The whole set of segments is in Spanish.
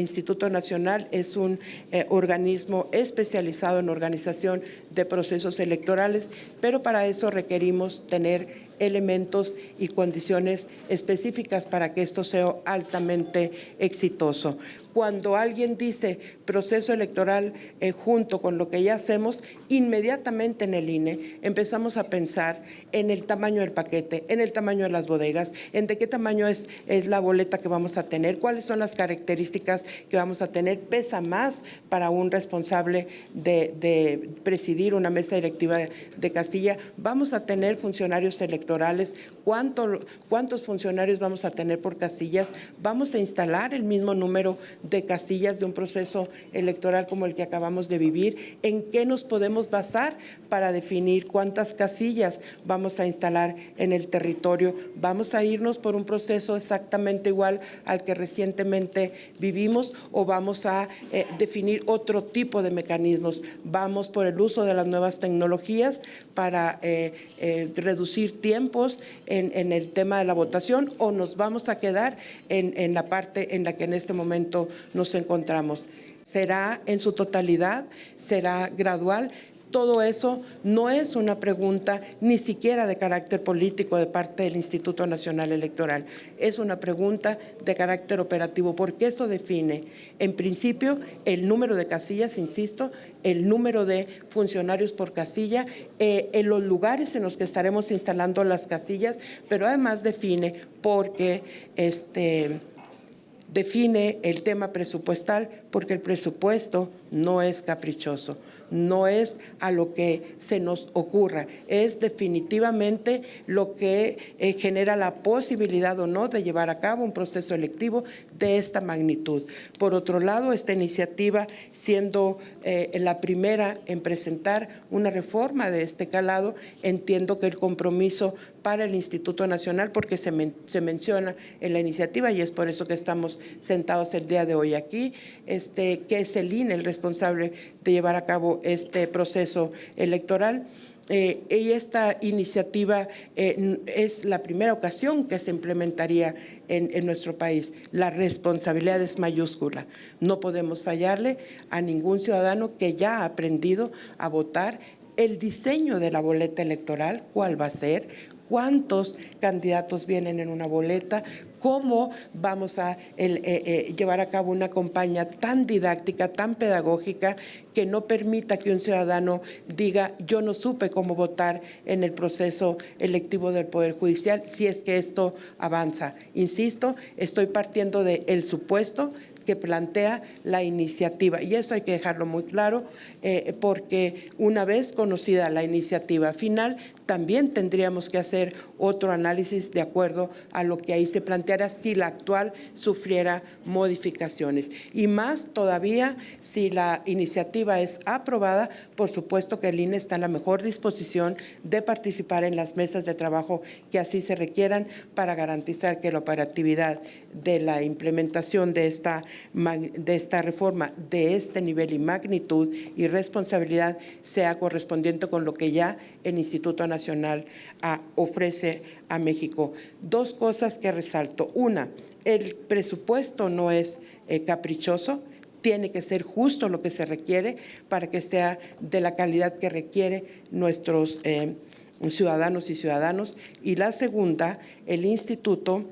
Instituto Nacional es un organismo especializado en organización de procesos electorales, pero para eso requerimos tener elementos y condiciones específicas para que esto sea altamente exitoso. Cuando alguien dice proceso electoral junto con lo que ya hacemos, inmediatamente en el INE empezamos a pensar en el tamaño del paquete, en el tamaño de las bodegas, en de qué tamaño es la boleta que vamos a tener, cuáles son las características que vamos a tener. Pesa más para un responsable de presidir una mesa directiva de casilla. Vamos a tener funcionarios electorales, ¿cuántos funcionarios vamos a tener por casillas? Vamos a instalar el mismo número de casillas de un proceso electoral como el que acabamos de vivir. ¿En qué nos podemos basar para definir cuántas casillas vamos a instalar en el territorio? ¿Vamos a irnos por un proceso exactamente igual al que recientemente vivimos o vamos a definir otro tipo de mecanismos? ¿Vamos por el uso de las nuevas tecnologías para reducir tiempos en el tema de la votación o nos vamos a quedar en la parte en la que en este momento nos encontramos? ¿Será en su totalidad? ¿Será gradual? Todo eso no es una pregunta ni siquiera de carácter político de parte del Instituto Nacional Electoral. Es una pregunta de carácter operativo, porque eso define, en principio, el número de casillas, insisto, el número de funcionarios por casilla, en los lugares en los que estaremos instalando las casillas, pero además define porque define el tema presupuestal, porque el presupuesto no es caprichoso, no es a lo que se nos ocurra, es definitivamente lo que genera la posibilidad o no de llevar a cabo un proceso electivo de esta magnitud. Por otro lado, esta iniciativa, siendo la primera en presentar una reforma de este calado, entiendo que el compromiso para el Instituto Nacional, porque se menciona en la iniciativa y es por eso que estamos sentados el día de hoy aquí, que es el INE el responsable de llevar a cabo este proceso electoral. Y esta iniciativa es la primera ocasión que se implementaría en nuestro país. La responsabilidad es mayúscula. No podemos fallarle a ningún ciudadano que ya ha aprendido a votar. El diseño de la boleta electoral, ¿cuál va a ser? ¿Cuántos candidatos vienen en una boleta? ¿Cómo vamos a llevar a cabo una campaña tan didáctica, tan pedagógica, que no permita que un ciudadano diga yo no supe cómo votar en el proceso electivo del Poder Judicial si es que esto avanza? Insisto, estoy partiendo del supuesto que plantea la iniciativa. Y eso hay que dejarlo muy claro, porque una vez conocida la iniciativa final, también tendríamos que hacer otro análisis de acuerdo a lo que ahí se planteara si la actual sufriera modificaciones. Y más todavía si la iniciativa es aprobada, por supuesto que el INE está en la mejor disposición de participar en las mesas de trabajo que así se requieran para garantizar que la operatividad de la implementación de esta reforma de este nivel y magnitud y responsabilidad sea correspondiente con lo que ya el Instituto Nacional ofrece a México. Dos cosas que resalto. Una, el presupuesto no es caprichoso, tiene que ser justo lo que se requiere para que sea de la calidad que requiere nuestros ciudadanos y ciudadanos. Y la segunda, el instituto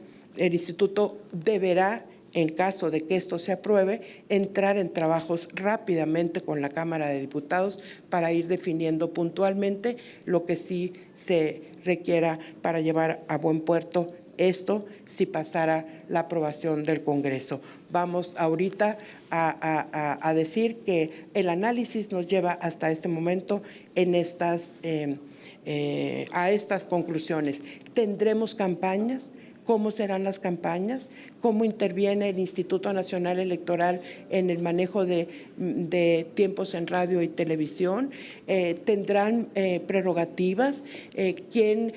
deberá, en caso de que esto se apruebe, entrar en trabajos rápidamente con la Cámara de Diputados para ir definiendo puntualmente lo que sí se requiera para llevar a buen puerto esto si pasara la aprobación del Congreso. Vamos ahorita a decir que el análisis nos lleva hasta este momento en a estas conclusiones. ¿Tendremos campañas? ¿Cómo serán las campañas? ¿Cómo interviene el Instituto Nacional Electoral en el manejo de tiempos en radio y televisión? ¿Tendrán prerrogativas? ¿Quién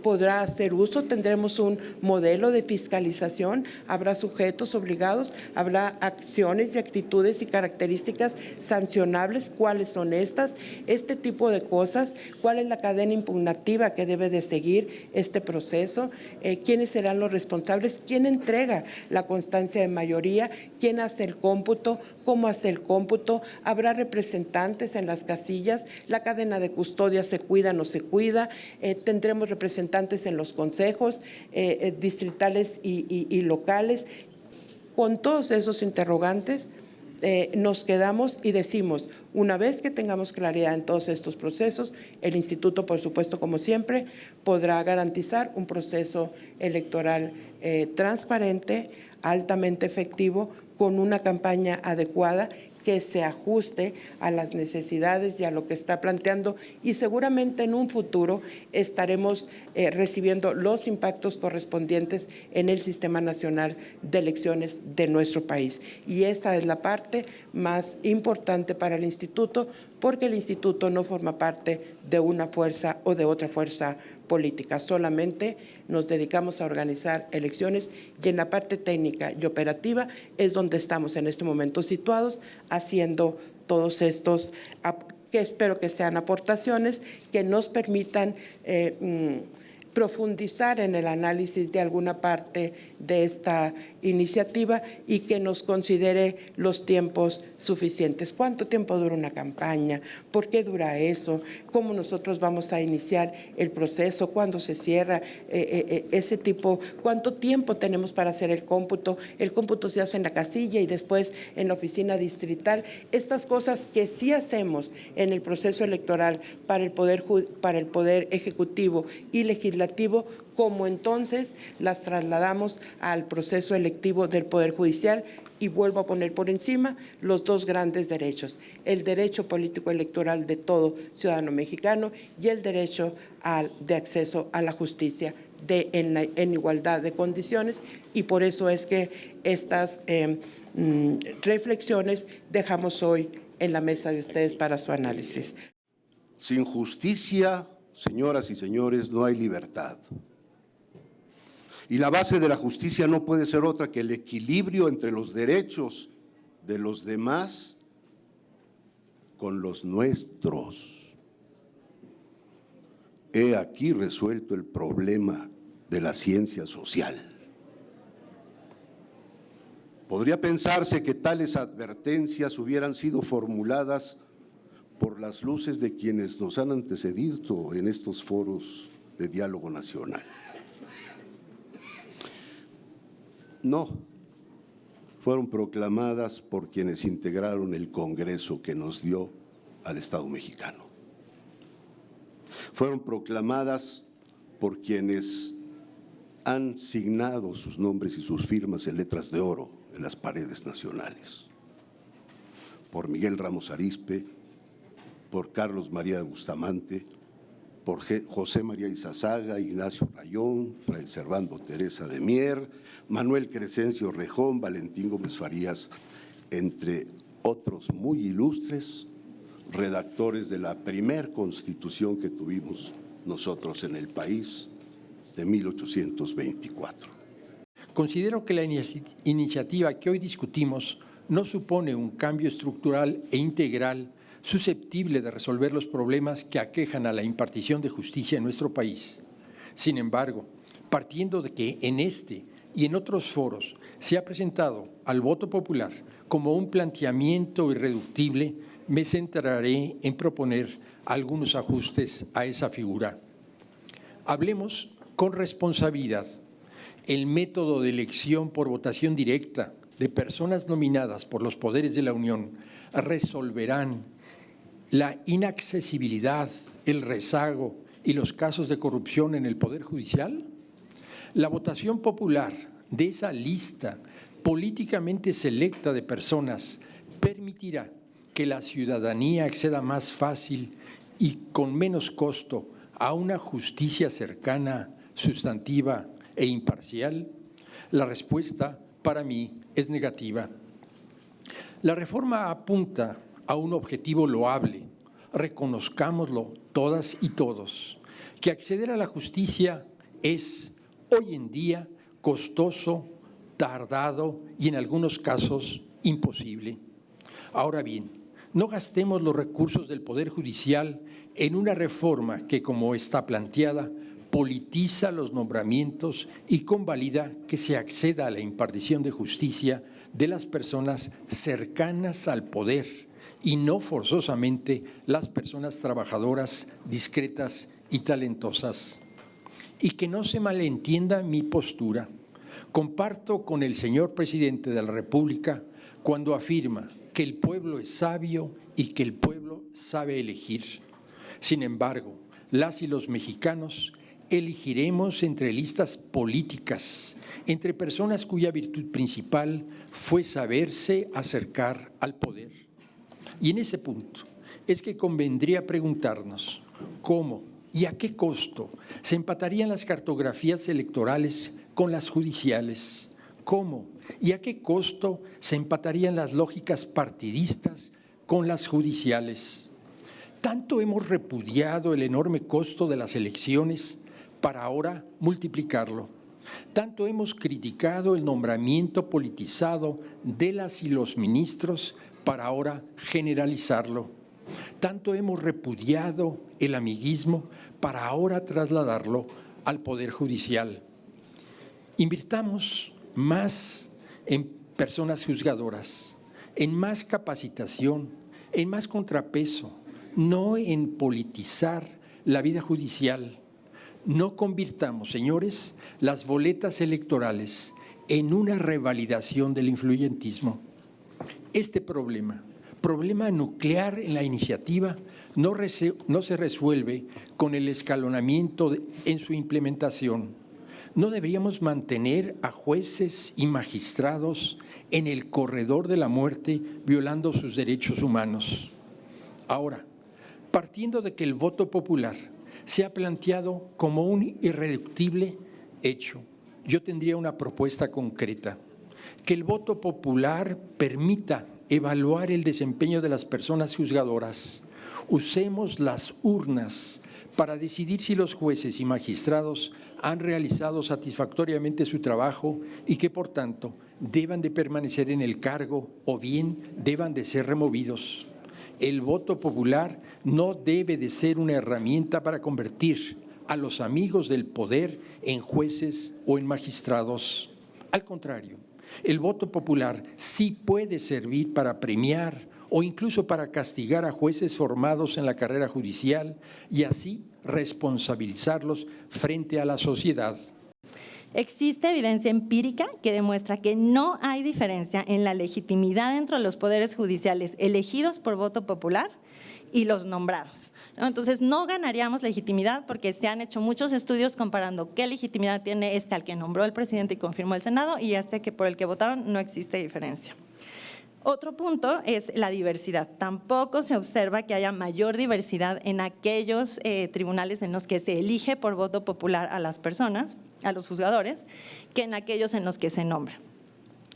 podrá hacer uso? ¿Tendremos un modelo de fiscalización? ¿Habrá sujetos obligados? ¿Habrá acciones y actitudes y características sancionables? ¿Cuáles son estas? Este tipo de cosas. ¿Cuál es la cadena impugnativa que debe de seguir este proceso? ¿Quiénes serán los responsables? ¿Quién entrega la constancia de mayoría? ¿Quién hace el cómputo? ¿Cómo hace el cómputo? ¿Habrá representantes en las casillas? ¿La cadena de custodia se cuida o no se cuida? ¿Tendremos representantes en los consejos distritales y locales? Con todos esos interrogantes, nos quedamos y decimos, una vez que tengamos claridad en todos estos procesos, el instituto, por supuesto, como siempre, podrá garantizar un proceso electoral transparente, altamente efectivo, con una campaña adecuada que se ajuste a las necesidades y a lo que está planteando, y seguramente en un futuro estaremos recibiendo los impactos correspondientes en el Sistema Nacional de Elecciones de nuestro país. Y esa es la parte más importante para el instituto, porque el instituto no forma parte de una fuerza o de otra fuerza política, solamente nos dedicamos a organizar elecciones, y en la parte técnica y operativa es donde estamos en este momento situados, haciendo todos estos, que espero que sean aportaciones que nos permitan profundizar en el análisis de alguna parte de esta iniciativa y que nos considere los tiempos suficientes. ¿Cuánto tiempo dura una campaña? ¿Por qué dura eso? ¿Cómo nosotros vamos a iniciar el proceso? ¿Cuándo se cierra ese tipo? ¿Cuánto tiempo tenemos para hacer el cómputo? El cómputo se hace en la casilla y después en la oficina distrital. Estas cosas que sí hacemos en el proceso electoral para el poder ejecutivo y legislativo, como entonces las trasladamos al proceso electivo del Poder Judicial, y vuelvo a poner por encima los dos grandes derechos, el derecho político electoral de todo ciudadano mexicano y el derecho de acceso a la justicia en igualdad de condiciones, y por eso es que estas reflexiones dejamos hoy en la mesa de ustedes para su análisis. Sin justicia, señoras y señores, no hay libertad. Y la base de la justicia no puede ser otra que el equilibrio entre los derechos de los demás con los nuestros. He aquí resuelto el problema de la ciencia social. Podría pensarse que tales advertencias hubieran sido formuladas por las luces de quienes nos han antecedido en estos foros de diálogo nacional. No, fueron proclamadas por quienes integraron el Congreso que nos dio al Estado mexicano. Fueron proclamadas por quienes han signado sus nombres y sus firmas en letras de oro en las paredes nacionales. Por Miguel Ramos Arizpe, por Carlos María de Bustamante, por José María Izazaga, Ignacio Rayón, Fray Servando Teresa de Mier, Manuel Crescencio Rejón, Valentín Gómez Farías, entre otros muy ilustres redactores de la primer constitución que tuvimos nosotros en el país de 1824. Considero que la iniciativa que hoy discutimos no supone un cambio estructural e integral susceptible de resolver los problemas que aquejan a la impartición de justicia en nuestro país. Sin embargo, partiendo de que en este y en otros foros se ha presentado al voto popular como un planteamiento irreductible, me centraré en proponer algunos ajustes a esa figura. Hablemos con responsabilidad. El método de elección por votación directa de personas nominadas por los poderes de la Unión resolverán la inaccesibilidad, el rezago y los casos de corrupción en el Poder Judicial. La votación popular de esa lista políticamente selecta de personas permitirá que la ciudadanía acceda más fácil y con menos costo a una justicia cercana, sustantiva e imparcial. La respuesta para mí es negativa. La reforma apunta a un objetivo loable, reconozcámoslo todas y todos, que acceder a la justicia es hoy en día costoso, tardado y en algunos casos imposible. Ahora bien, no gastemos los recursos del Poder Judicial en una reforma que, como está planteada, politiza los nombramientos y convalida que se acceda a la impartición de justicia de las personas cercanas al poder y no forzosamente las personas trabajadoras, discretas y talentosas. Y que no se malentienda mi postura. Comparto con el señor presidente de la República cuando afirma que el pueblo es sabio y que el pueblo sabe elegir. Sin embargo, las y los mexicanos elegiremos entre listas políticas, entre personas cuya virtud principal fue saberse acercar al poder. Y en ese punto es que convendría preguntarnos cómo y a qué costo se empatarían las cartografías electorales con las judiciales, cómo y a qué costo se empatarían las lógicas partidistas con las judiciales. Tanto hemos repudiado el enorme costo de las elecciones para ahora multiplicarlo. Tanto hemos criticado el nombramiento politizado de las y los ministros para ahora generalizarlo. Tanto hemos repudiado el amiguismo para ahora trasladarlo al Poder Judicial. Invirtamos más en personas juzgadoras, en más capacitación, en más contrapeso, no en politizar la vida judicial. No convirtamos, señores, las boletas electorales en una revalidación del influyentismo. Este problema nuclear en la iniciativa, no se resuelve con el escalonamiento en su implementación. No deberíamos mantener a jueces y magistrados en el corredor de la muerte violando sus derechos humanos. Ahora, partiendo de que el voto popular se ha planteado como un irreductible hecho, yo tendría una propuesta concreta: que el voto popular permita evaluar el desempeño de las personas juzgadoras. Usemos las urnas para decidir si los jueces y magistrados han realizado satisfactoriamente su trabajo y que, por tanto, deban de permanecer en el cargo o bien deban de ser removidos. El voto popular no debe de ser una herramienta para convertir a los amigos del poder en jueces o en magistrados. Al contrario, el voto popular sí puede servir para premiar o incluso para castigar a jueces formados en la carrera judicial y así responsabilizarlos frente a la sociedad. Existe evidencia empírica que demuestra que no hay diferencia en la legitimidad entre los poderes judiciales elegidos por voto popular y los nombrados, ¿no? Entonces, no ganaríamos legitimidad porque se han hecho muchos estudios comparando qué legitimidad tiene al que nombró el presidente y confirmó el Senado y que por el que votaron. No existe diferencia. Otro punto es la diversidad. Tampoco se observa que haya mayor diversidad en aquellos tribunales en los que se elige por voto popular a las personas, a los juzgadores, que en aquellos en los que se nombra.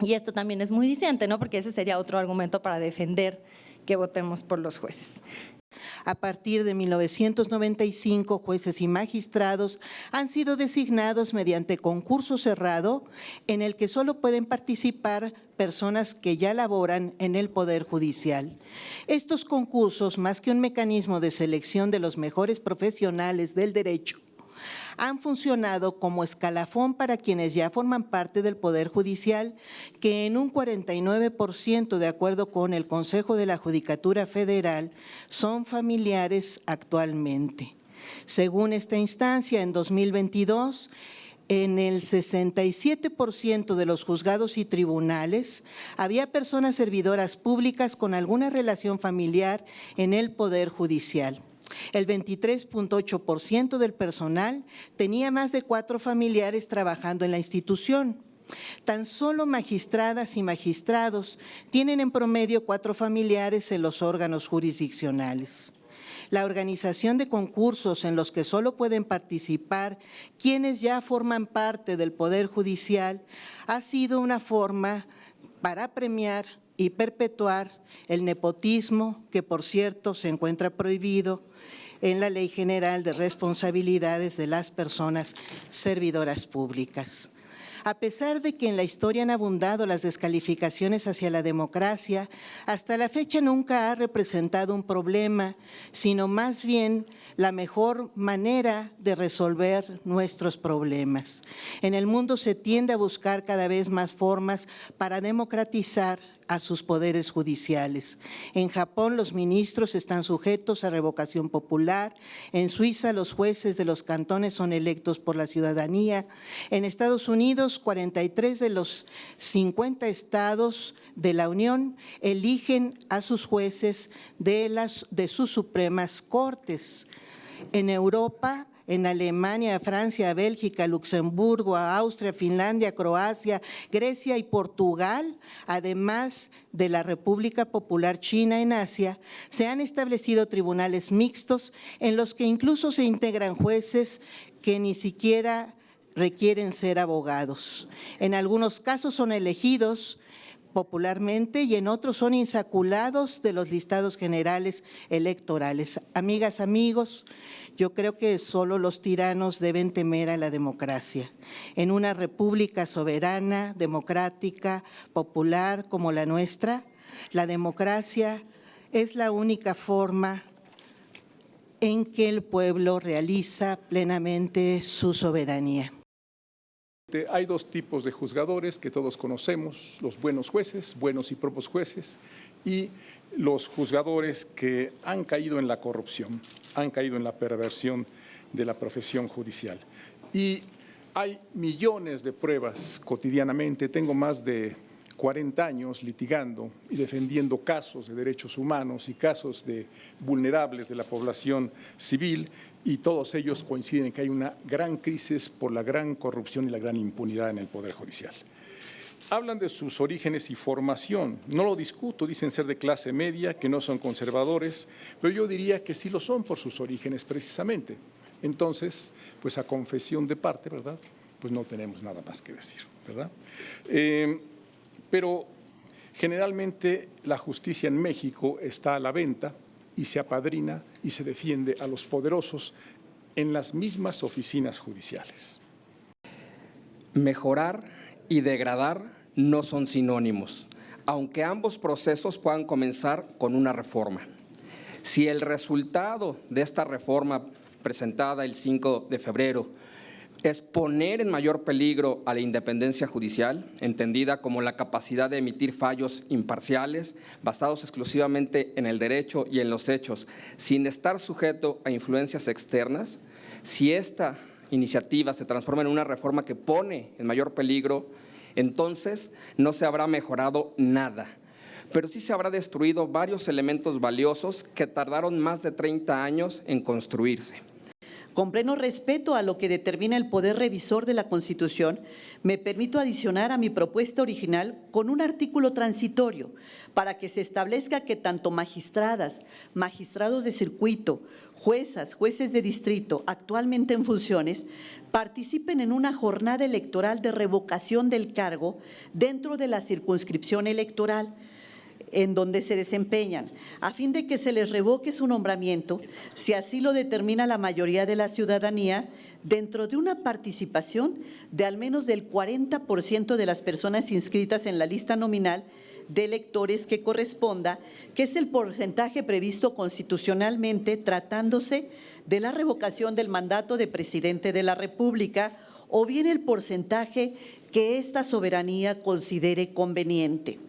Y esto también es muy diciente, ¿no? Porque ese sería otro argumento para defender que votemos por los jueces. A partir de 1995, jueces y magistrados han sido designados mediante concurso cerrado en el que solo pueden participar personas que ya laboran en el Poder Judicial. Estos concursos, más que un mecanismo de selección de los mejores profesionales del derecho, han funcionado como escalafón para quienes ya forman parte del Poder Judicial, que en un 49%, de acuerdo con el Consejo de la Judicatura Federal, son familiares actualmente. Según esta instancia, en 2022, en el 67% de los juzgados y tribunales había personas servidoras públicas con alguna relación familiar en el Poder Judicial. El 23.8% del personal tenía más de 4 familiares trabajando en la institución. Tan solo magistradas y magistrados tienen en promedio 4 familiares en los órganos jurisdiccionales. La organización de concursos en los que solo pueden participar quienes ya forman parte del Poder Judicial ha sido una forma para premiar y perpetuar el nepotismo, que por cierto se encuentra prohibido en la Ley General de Responsabilidades de las Personas Servidoras Públicas. A pesar de que en la historia han abundado las descalificaciones hacia la democracia, hasta la fecha nunca ha representado un problema, sino más bien la mejor manera de resolver nuestros problemas. En el mundo se tiende a buscar cada vez más formas para democratizar a sus poderes judiciales. En Japón los ministros están sujetos a revocación popular, en Suiza los jueces de los cantones son electos por la ciudadanía, en Estados Unidos 43 de los 50 estados de la Unión eligen a sus jueces de sus supremas cortes. En Europa, en Alemania, Francia, Bélgica, Luxemburgo, Austria, Finlandia, Croacia, Grecia y Portugal, además de la República Popular China en Asia, se han establecido tribunales mixtos en los que incluso se integran jueces que ni siquiera requieren ser abogados. En algunos casos son elegidos popularmente y en otros son insaculados de los listados generales electorales. Amigas, amigos, yo creo que solo los tiranos deben temer a la democracia. En una república soberana, democrática, popular como la nuestra, la democracia es la única forma en que el pueblo realiza plenamente su soberanía. Hay dos tipos de juzgadores que todos conocemos, los buenos jueces, buenos y propios jueces, y los juzgadores que han caído en la corrupción, han caído en la perversión de la profesión judicial. Y hay millones de pruebas cotidianamente, tengo más de 40 años litigando y defendiendo casos de derechos humanos y casos de vulnerables de la población civil, y todos ellos coinciden en que hay una gran crisis por la gran corrupción y la gran impunidad en el Poder Judicial. Hablan de sus orígenes y formación, no lo discuto, dicen ser de clase media, que no son conservadores, pero yo diría que sí lo son por sus orígenes precisamente. Entonces, pues a confesión de parte, ¿verdad? Pues no tenemos nada más que decir, ¿verdad? Pero generalmente la justicia en México está a la venta y se apadrina y se defiende a los poderosos en las mismas oficinas judiciales. Mejorar y degradar no son sinónimos, aunque ambos procesos puedan comenzar con una reforma. Si el resultado de esta reforma presentada el 5 de febrero es poner en mayor peligro a la independencia judicial, entendida como la capacidad de emitir fallos imparciales, basados exclusivamente en el derecho y en los hechos, sin estar sujeto a influencias externas, si esta iniciativa se transforma en una reforma que pone en mayor peligro, entonces no se habrá mejorado nada, pero sí se habrá destruido varios elementos valiosos que tardaron más de 30 años en construirse. Con pleno respeto a lo que determina el Poder Revisor de la Constitución, me permito adicionar a mi propuesta original con un artículo transitorio para que se establezca que tanto magistradas, magistrados de circuito, juezas, jueces de distrito actualmente en funciones, participen en una jornada electoral de revocación del cargo dentro de la circunscripción electoral en donde se desempeñan, a fin de que se les revoque su nombramiento, si así lo determina la mayoría de la ciudadanía, dentro de una participación de al menos del 40% de las personas inscritas en la lista nominal de electores que corresponda, que es el porcentaje previsto constitucionalmente tratándose de la revocación del mandato de presidente de la República, o bien el porcentaje que esta soberanía considere conveniente.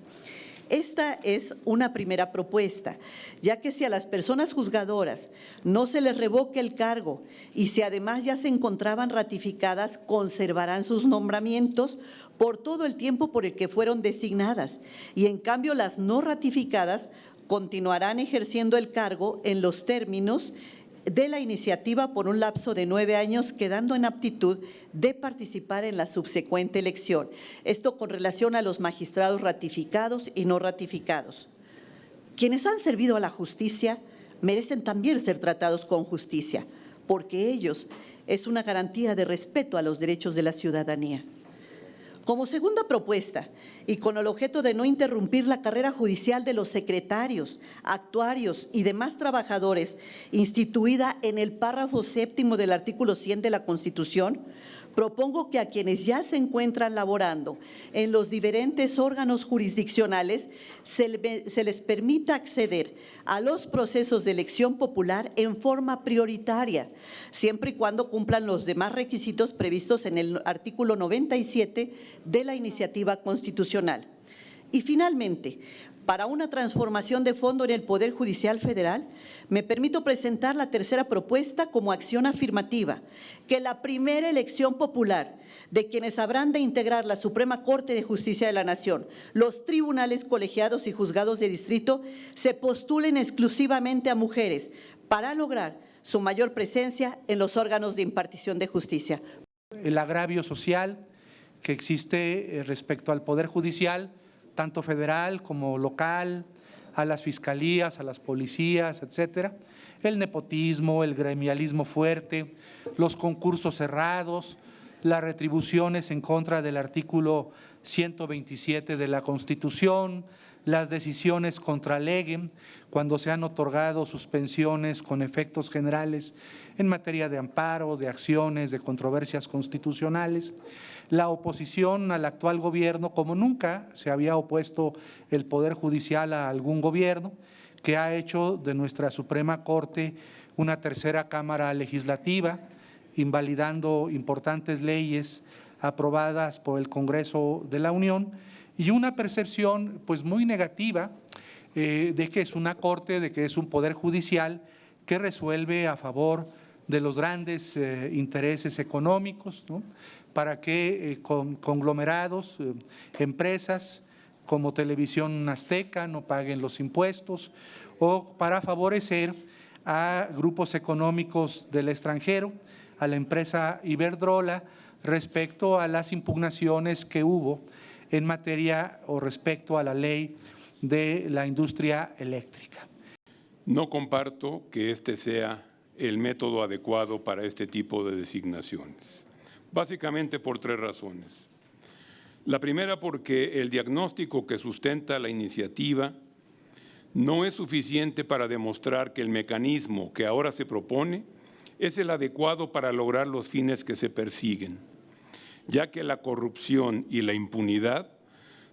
Esta es una primera propuesta, ya que si a las personas juzgadoras no se les revoque el cargo y si además ya se encontraban ratificadas, conservarán sus nombramientos por todo el tiempo por el que fueron designadas, y en cambio las no ratificadas continuarán ejerciendo el cargo en los términos de la iniciativa por un lapso de 9 años, quedando en aptitud de participar en la subsecuente elección. Esto con relación a los magistrados ratificados y no ratificados. Quienes han servido a la justicia merecen también ser tratados con justicia, porque ellos es una garantía de respeto a los derechos de la ciudadanía. Como segunda propuesta, y con el objeto de no interrumpir la carrera judicial de los secretarios, actuarios y demás trabajadores instituida en el párrafo 7º del artículo 100 de la Constitución, propongo que a quienes ya se encuentran laborando en los diferentes órganos jurisdiccionales se les permita acceder a los procesos de elección popular en forma prioritaria, siempre y cuando cumplan los demás requisitos previstos en el artículo 97 de la iniciativa constitucional. Y finalmente, para una transformación de fondo en el Poder Judicial Federal, me permito presentar la tercera propuesta como acción afirmativa, que la primera elección popular de quienes habrán de integrar la Suprema Corte de Justicia de la Nación, los tribunales colegiados y juzgados de distrito, se postulen exclusivamente a mujeres para lograr su mayor presencia en los órganos de impartición de justicia. El agravio social que existe respecto al Poder Judicial, tanto federal como local, a las fiscalías, a las policías, etcétera, el nepotismo, el gremialismo fuerte, los concursos cerrados, las retribuciones en contra del artículo 127 de la Constitución, las decisiones contra lege, cuando se han otorgado suspensiones con efectos generales en materia de amparo, de acciones, de controversias constitucionales, la oposición al actual gobierno, como nunca se había opuesto el Poder Judicial a algún gobierno, que ha hecho de nuestra Suprema Corte una tercera cámara legislativa, invalidando importantes leyes aprobadas por el Congreso de la Unión, y una percepción pues muy negativa de que es una Corte, de que es un Poder Judicial que resuelve a favor de los grandes intereses económicos, ¿no? Para que conglomerados, empresas como Televisión Azteca no paguen los impuestos, o para favorecer a grupos económicos del extranjero, a la empresa Iberdrola, respecto a las impugnaciones que hubo en materia o respecto a la ley de la industria eléctrica. No comparto que este sea el método adecuado para este tipo de designaciones, básicamente por tres razones. La primera, porque el diagnóstico que sustenta la iniciativa no es suficiente para demostrar que el mecanismo que ahora se propone es el adecuado para lograr los fines que se persiguen, ya que la corrupción y la impunidad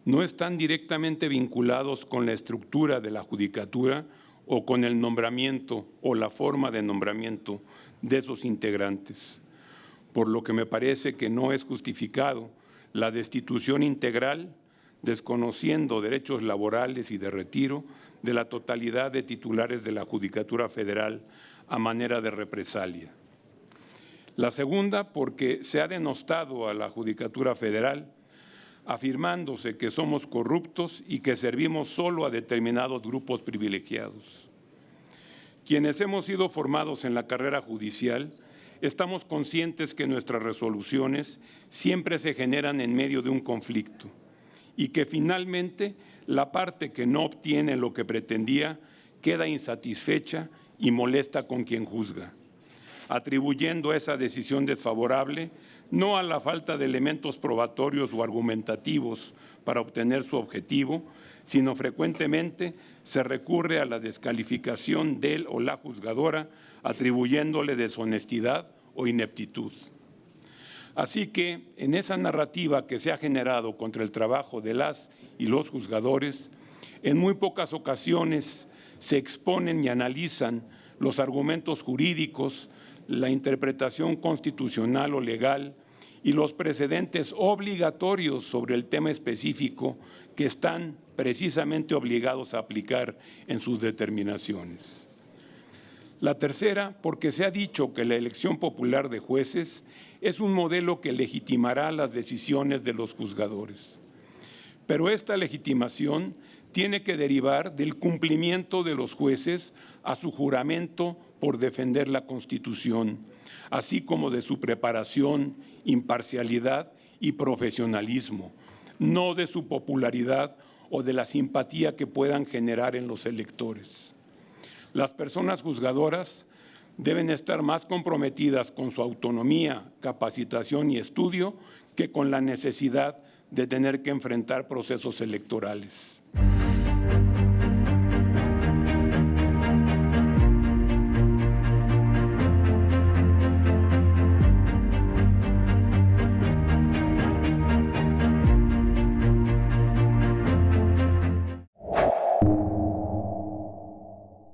no están directamente vinculados con la estructura de la judicatura o con el nombramiento o la forma de nombramiento de sus integrantes, por lo que me parece que no es justificado la destitución integral, desconociendo derechos laborales y de retiro de la totalidad de titulares de la Judicatura Federal a manera de represalia. La segunda, porque se ha denostado a la Judicatura Federal, afirmándose que somos corruptos y que servimos solo a determinados grupos privilegiados. Quienes hemos sido formados en la carrera judicial, estamos conscientes que nuestras resoluciones siempre se generan en medio de un conflicto y que finalmente la parte que no obtiene lo que pretendía queda insatisfecha y molesta con quien juzga, atribuyendo esa decisión desfavorable no a la falta de elementos probatorios o argumentativos para obtener su objetivo, sino frecuentemente se recurre a la descalificación del o la juzgadora, atribuyéndole deshonestidad o ineptitud. Así que en esa narrativa que se ha generado contra el trabajo de las y los juzgadores, en muy pocas ocasiones se exponen y analizan los argumentos jurídicos, la interpretación constitucional o legal y los precedentes obligatorios sobre el tema específico que están precisamente obligados a aplicar en sus determinaciones. La tercera, porque se ha dicho que la elección popular de jueces es un modelo que legitimará las decisiones de los juzgadores. Pero esta legitimación tiene que derivar del cumplimiento de los jueces a su juramento por defender la Constitución, así como de su preparación, imparcialidad y profesionalismo, no de su popularidad o de la simpatía que puedan generar en los electores. Las personas juzgadoras deben estar más comprometidas con su autonomía, capacitación y estudio que con la necesidad de tener que enfrentar procesos electorales.